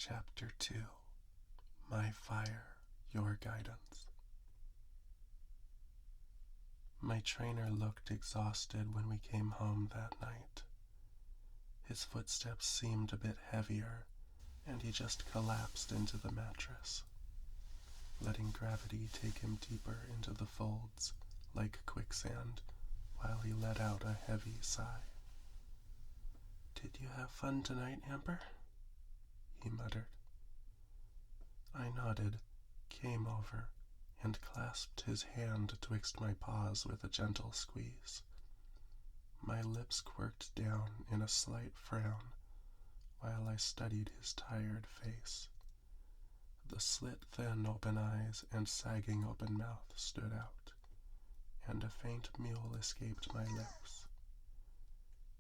Chapter 2. My Fire, Your Guidance. My trainer looked exhausted when we came home that night. His footsteps seemed a bit heavier, and he just collapsed into the mattress, letting gravity take him deeper into the folds like quicksand while he let out a heavy sigh. "Did you have fun tonight, Amber?" he muttered. I nodded, came over, and clasped his hand twixt my paws with a gentle squeeze. My lips quirked down in a slight frown while I studied his tired face. The slit-thin open eyes and sagging open mouth stood out, and a faint mewl escaped my lips.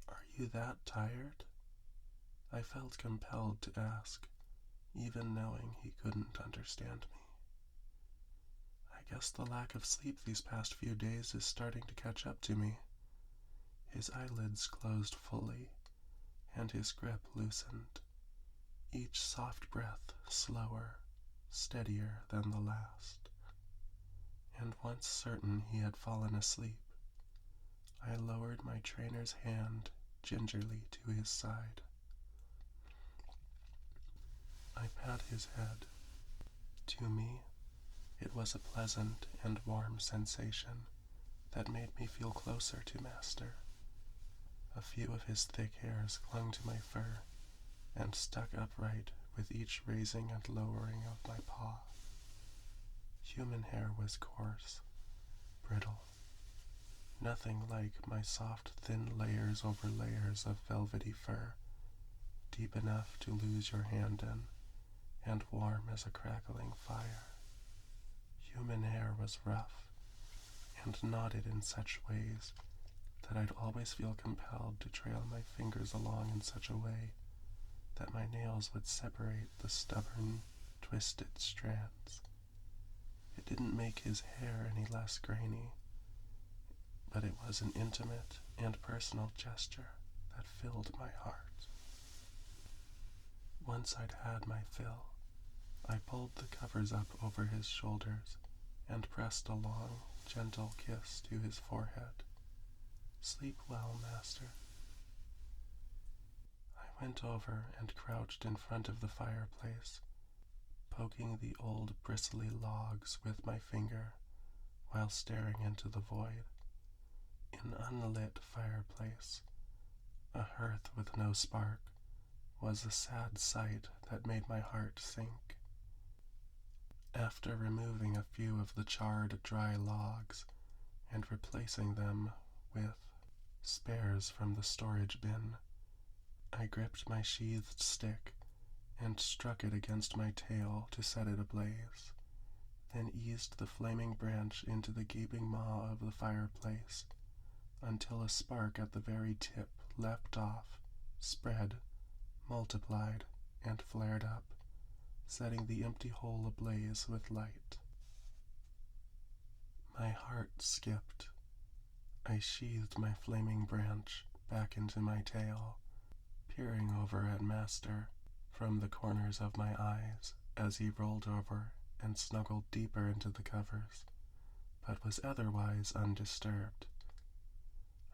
"Are you that tired?" I felt compelled to ask, even knowing he couldn't understand me. "I guess the lack of sleep these past few days is starting to catch up to me." His eyelids closed fully, and his grip loosened, each soft breath slower, steadier than the last. And once certain he had fallen asleep, I lowered my trainer's hand gingerly to his side. I pat his head. To me, it was a pleasant and warm sensation that made me feel closer to Master. A few of his thick hairs clung to my fur and stuck upright with each raising and lowering of my paw. Human hair was coarse, brittle, nothing like my soft, thin layers over layers of velvety fur, deep enough to lose your hand in, and warm as a crackling fire. Human hair was rough and knotted in such ways that I'd always feel compelled to trail my fingers along in such a way that my nails would separate the stubborn, twisted strands. It didn't make his hair any less grainy, but it was an intimate and personal gesture that filled my heart. Once I'd had my fill, I pulled the covers up over his shoulders and pressed a long, gentle kiss to his forehead. "Sleep well, Master." I went over and crouched in front of the fireplace, poking the old bristly logs with my finger while staring into the void. An unlit fireplace, a hearth with no spark, was a sad sight that made my heart sink. After removing a few of the charred, dry logs and replacing them with spares from the storage bin, I gripped my sheathed stick and struck it against my tail to set it ablaze, then eased the flaming branch into the gaping maw of the fireplace until a spark at the very tip leapt off, spread, multiplied, and flared up, setting the empty hole ablaze with light. My heart skipped. I sheathed my flaming branch back into my tail, peering over at Master from the corners of my eyes as he rolled over and snuggled deeper into the covers, but was otherwise undisturbed.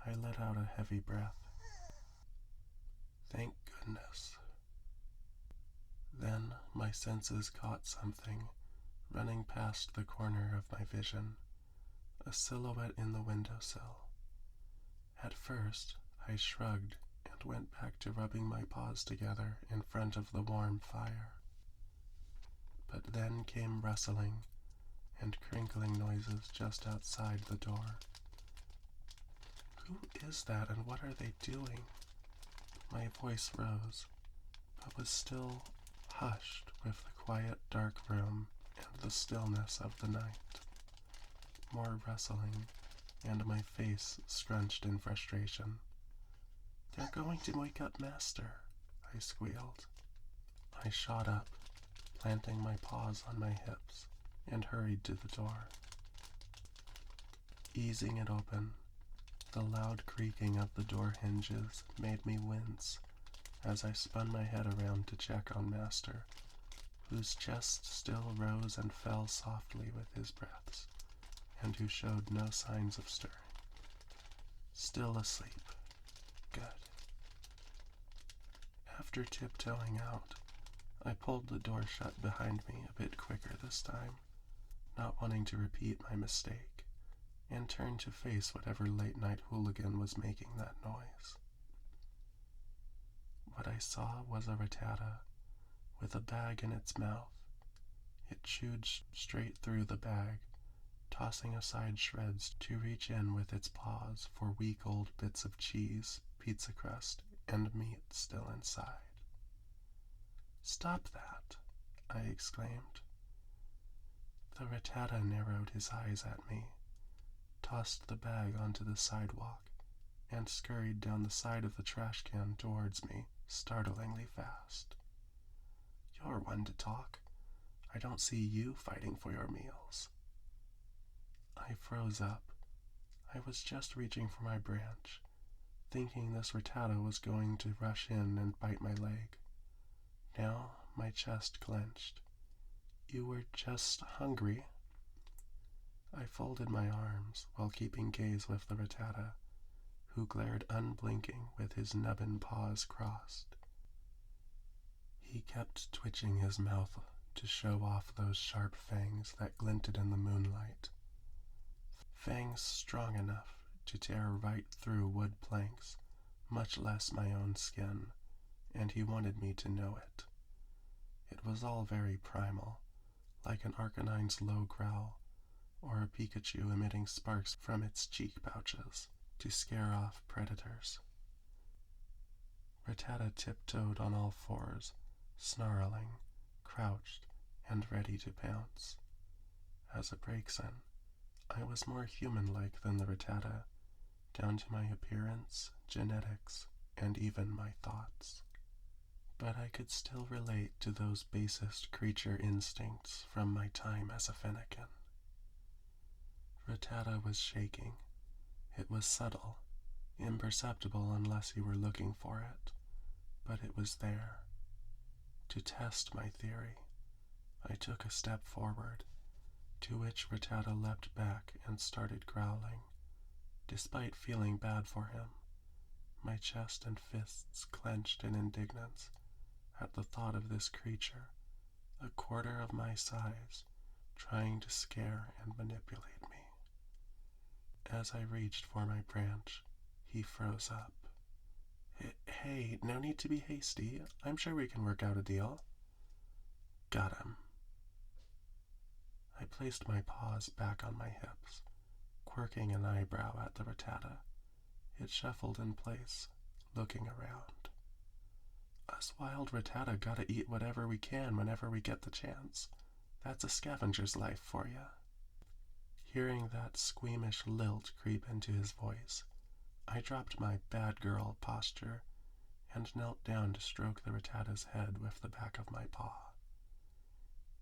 I let out a heavy breath. Thank goodness. Then my senses caught something running past the corner of my vision, a silhouette in the windowsill. At first, I shrugged and went back to rubbing my paws together in front of the warm fire. But then came rustling and crinkling noises just outside the door. Who is that, and what are they doing? My voice rose, but was still hushed with the quiet, dark room and the stillness of the night. More rustling, and my face scrunched in frustration. "They're going to wake up Master," I squealed. I shot up, planting my paws on my hips, and hurried to the door. Easing it open, the loud creaking of the door hinges made me wince as I spun my head around to check on Master, whose chest still rose and fell softly with his breaths, and who showed no signs of stirring. Still asleep. Good. After tiptoeing out, I pulled the door shut behind me a bit quicker this time, not wanting to repeat my mistake, and turned to face whatever late-night hooligan was making that noise. What I saw was a Rattata with a bag in its mouth. It chewed straight through the bag, tossing aside shreds to reach in with its paws for week old bits of cheese, pizza crust, and meat still inside. "Stop that!" I exclaimed. The Rattata narrowed his eyes at me, tossed the bag onto the sidewalk, and scurried down the side of the trash can towards me, startlingly fast. "You're one to talk. I don't see you fighting for your meals." I froze up. I was just reaching for my branch, thinking this Rattata was going to rush in and bite my leg. Now my chest clenched. "You were just hungry." I folded my arms while keeping gaze with the Rattata, who glared unblinking with his nubbin paws crossed. He kept twitching his mouth to show off those sharp fangs that glinted in the moonlight. Fangs strong enough to tear right through wood planks, much less my own skin, and he wanted me to know it. It was all very primal, like an Arcanine's low growl, or a Pikachu emitting sparks from its cheek pouches to scare off predators. Rattata tiptoed on all fours, snarling, crouched, and ready to pounce. As a Braixen, I was more human-like than the Rattata, down to my appearance, genetics, and even my thoughts. But I could still relate to those basest creature instincts from my time as a Fennekin. Rattata was shaking. It was subtle, imperceptible unless you were looking for it, but it was there. To test my theory, I took a step forward, to which Rattata leapt back and started growling. Despite feeling bad for him, my chest and fists clenched in indignance at the thought of this creature, a quarter of my size, trying to scare and manipulate me. As I reached for my branch, he froze up. "Hey, no need to be hasty. I'm sure we can work out a deal." "Got him." I placed my paws back on my hips, quirking an eyebrow at the Rattata. It shuffled in place, looking around. "Us wild Rattata gotta eat whatever we can whenever we get the chance. That's a scavenger's life for ya." Hearing that squeamish lilt creep into his voice, I dropped my bad girl posture and knelt down to stroke the Rattata's head with the back of my paw.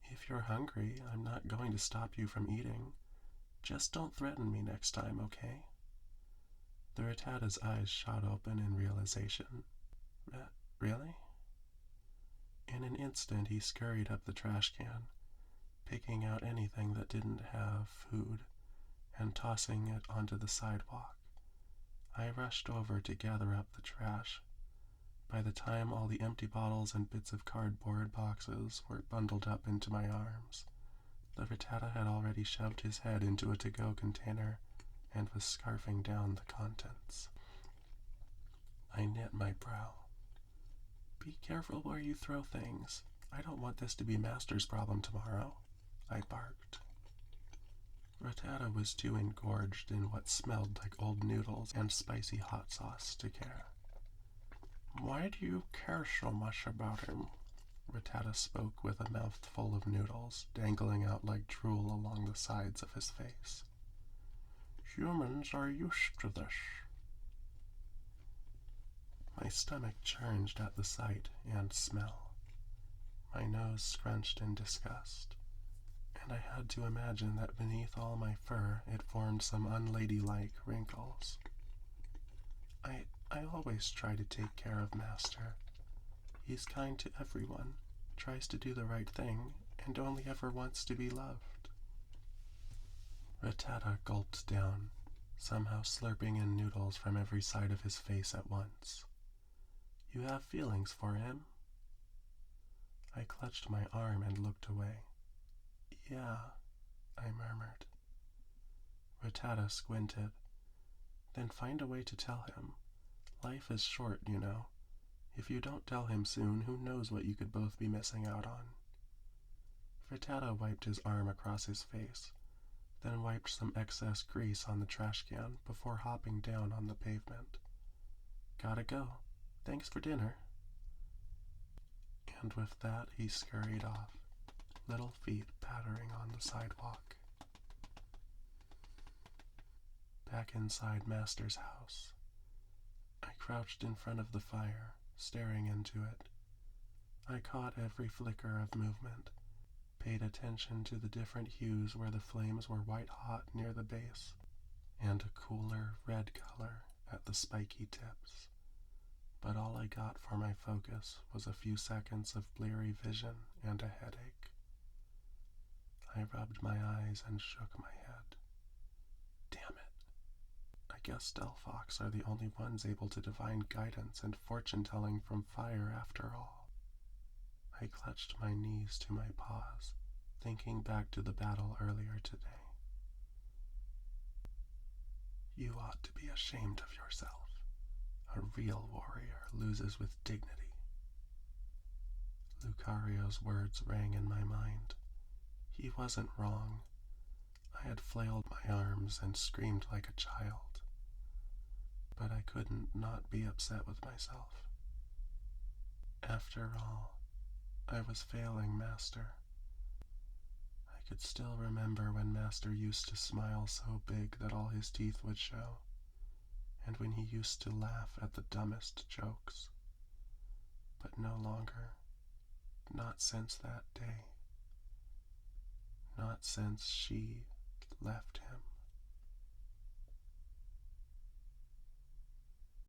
"If you're hungry, I'm not going to stop you from eating. Just don't threaten me next time, okay?" The Rattata's eyes shot open in realization. Really? In an instant, he scurried up the trash can, picking out anything that didn't have food and tossing it onto the sidewalk. I rushed over to gather up the trash. By the time all the empty bottles and bits of cardboard boxes were bundled up into my arms, the Rattata had already shoved his head into a to-go container and was scarfing down the contents. I knit my brow. "Be careful where you throw things. I don't want this to be Master's problem tomorrow," I barked. Rattata was too engorged in what smelled like old noodles and spicy hot sauce to care. "Why do you care so much about him?" Rattata spoke with a mouthful of noodles dangling out like drool along the sides of his face. "Humans are used to this." My stomach churned at the sight and smell. My nose scrunched in disgust, and I had to imagine that beneath all my fur it formed some unladylike wrinkles. I always try to take care of Master, He's kind to everyone, tries to do the right thing, and only ever wants to be loved. Rattata gulped down, somehow slurping in noodles from every side of his face at once. You have feelings for him? I clutched my arm and looked away. Yeah, I murmured. Rattata squinted. Then find a way to tell him. Life is short, you know. If you don't tell him soon, who knows what you could both be missing out on. Rattata wiped his arm across his face, then wiped some excess grease on the trash can before hopping down on the pavement. Gotta go. Thanks for dinner. And with that, he scurried off, little feet pattering on the sidewalk. Back inside Master's house, I crouched in front of the fire, staring into it. I caught every flicker of movement, paid attention to the different hues where the flames were white-hot near the base, and a cooler red color at the spiky tips. But all I got for my focus was a few seconds of bleary vision and a headache. I rubbed my eyes and shook my head. Damn it. I guess Delphox are the only ones able to divine guidance and fortune-telling from fire after all. I clutched my knees to my paws, thinking back to the battle earlier today. You ought to be ashamed of yourself. A real warrior loses with dignity. Lucario's words rang in my mind. He wasn't wrong. I had flailed my arms and screamed like a child. But I couldn't not be upset with myself. After all, I was failing Master. I could still remember when Master used to smile so big that all his teeth would show, and when he used to laugh at the dumbest jokes. But no longer, not since that day, not since she left him.